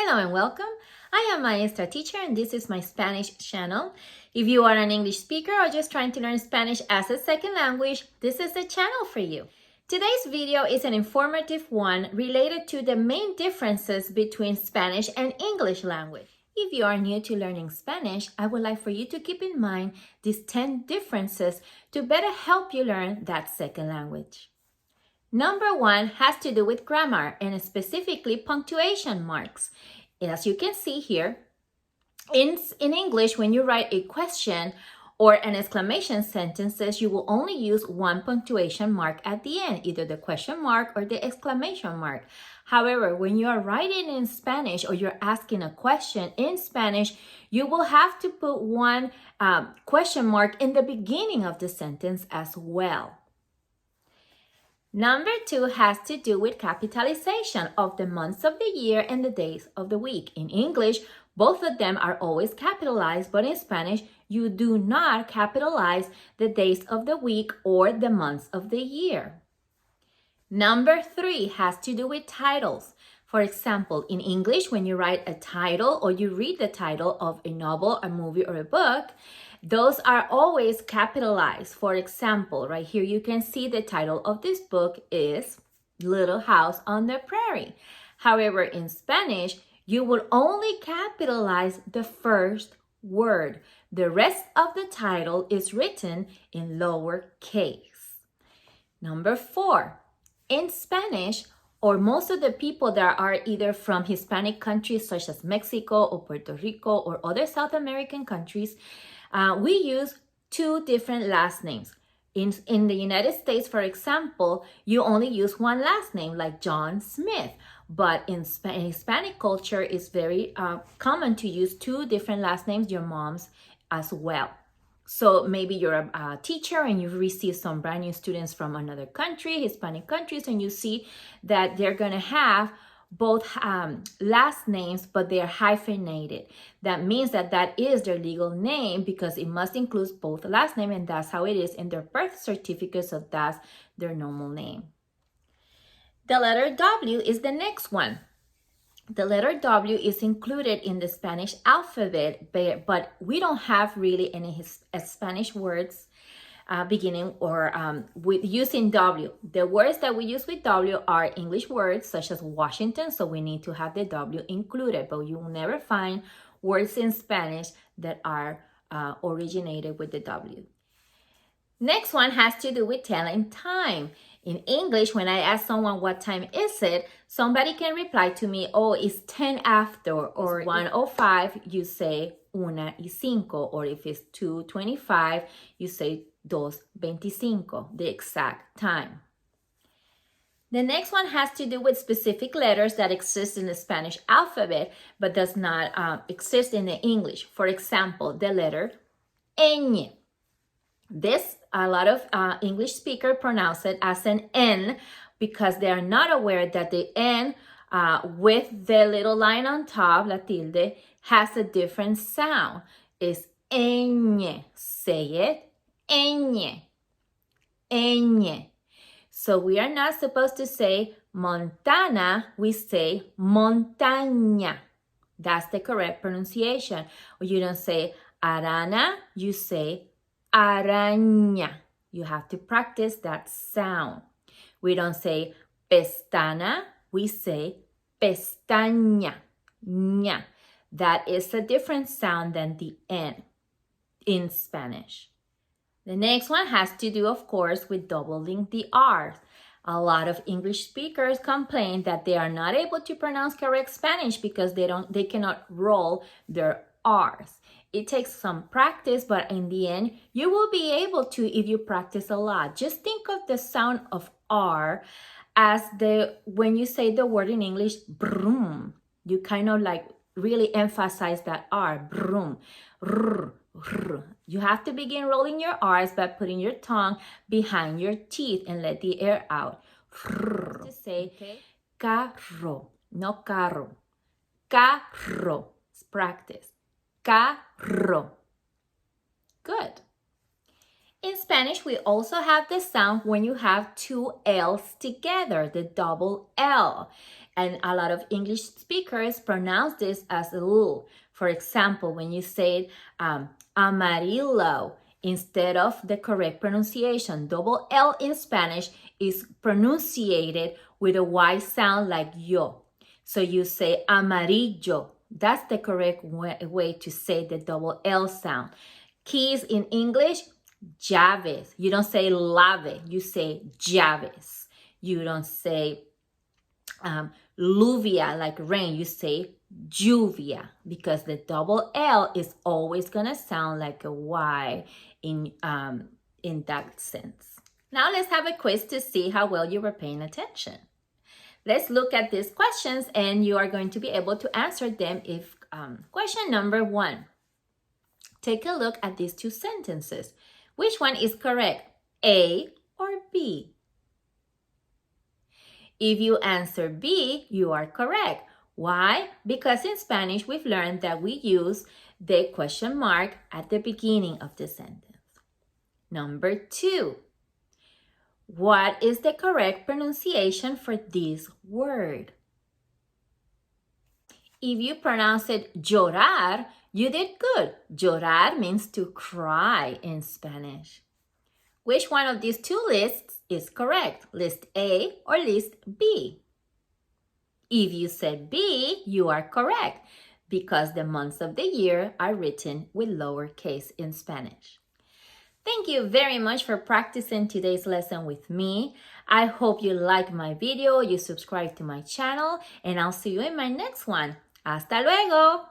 Hello and welcome. I am Maestra Teacher and this is my Spanish channel. If you are an English speaker or just trying to learn Spanish as a second language, this is the channel for you. Today's video is an informative one related to the main differences between Spanish and English language. If you are new to learning Spanish, I would like for you to keep in mind these 10 differences to better help you learn that second language. Number one has to do with grammar and specifically punctuation marks. As you can see here, in English, when you write a question or an exclamation sentences, you will only use one punctuation mark at the end, either the question mark or the exclamation mark. However, when you are writing in Spanish or you're asking a question in Spanish, you will have to put one question mark in the beginning of the sentence as well. Number two has to do with capitalization of the months of the year and the days of the week. In English, both of them are always capitalized, but in Spanish, you do not capitalize the days of the week or the months of the year. Number three has to do with titles. For example, in English, when you write a title or you read the title of a novel, a movie, or a book, those are always capitalized. For example, right here you can see the title of this book is Little House on the Prairie. However, in Spanish, you will only capitalize the first word. The rest of the title is written in lowercase. Number four, in Spanish, or most of the people that are either from Hispanic countries such as Mexico or Puerto Rico or other South American countries, we use two different last names. In the United States, for example, you only use one last name like John Smith. But in Hispanic culture, it's very common to use two different last names, your mom's as well. So maybe you're a teacher and you've received some brand new students from another country, Hispanic countries, and you see that they're going to have both last names, but they are hyphenated. That means that that is their legal name because it must include both last name, and that's how it is in their birth certificate, so that's their normal name. The letter W is the next one. The letter W is included in the Spanish alphabet, but we don't have really any Spanish words beginning or with using W. The words that we use with W are English words such as Washington, so we need to have the W included, but you will never find words in Spanish that are originated with the W. Next one has to do with telling time. In English, when I ask someone what time is it, somebody can reply to me, oh, it's 10 after, or 1:05, you say 1:05, or if it's 2:25, you say 2:25, the exact time. The next one has to do with specific letters that exist in the Spanish alphabet, but does not exist in the English. For example, the letter ñ. This, a lot of English speakers pronounce it as an N because they are not aware that the N with the little line on top, la tilde, has a different sound. It's ñ. Say it, ñ, ñ. So we are not supposed to say Montana, we say montaña. That's the correct pronunciation. Or you don't say arana, you say araña. You have to practice that sound. We don't say pestana, we say pestaña. Ña. That is a different sound than the N in Spanish. The next one has to do, of course, with doubling the R's. A lot of English speakers complain that they are not able to pronounce correct Spanish because they cannot roll their R's. It takes some practice, but in the end, you will be able to if you practice a lot. Just think of the sound of R as when you say the word in English, broom. You kind of like really emphasize that R, broom. R, r. You have to begin rolling your R's by putting your tongue behind your teeth and let the air out. R. To say carro, no carro. Carro. It's practice. Carro. Good. In Spanish, we also have the sound when you have two L's together, the double L. And a lot of English speakers pronounce this as L. For example, when you say amarillo, instead of the correct pronunciation, double L in Spanish is pronunciated with a Y sound like yo. So you say amarillo. That's the correct way to say the double L sound. Keys in English, llaves. You don't say lave, you say llaves. You don't say lluvia, like rain, you say lluvia, because the double L is always gonna sound like a Y in that sense. Now let's have a quiz to see how well you were paying attention. Let's look at these questions and you are going to be able to answer them. If question number 1. Take a look at these two sentences. Which one is correct? A or B? If you answer B, you are correct. Why? Because in Spanish, we've learned that we use the question mark at the beginning of the sentence. Number 2. What is the correct pronunciation for this word? If you pronounce it llorar, you did good. Llorar means to cry in Spanish. Which one of these two lists is correct? List A or list B? If you said B, you are correct because the months of the year are written with lowercase in Spanish. Thank you very much for practicing today's lesson with me. I hope you like my video, you subscribe to my channel, and I'll see you in my next one. Hasta luego!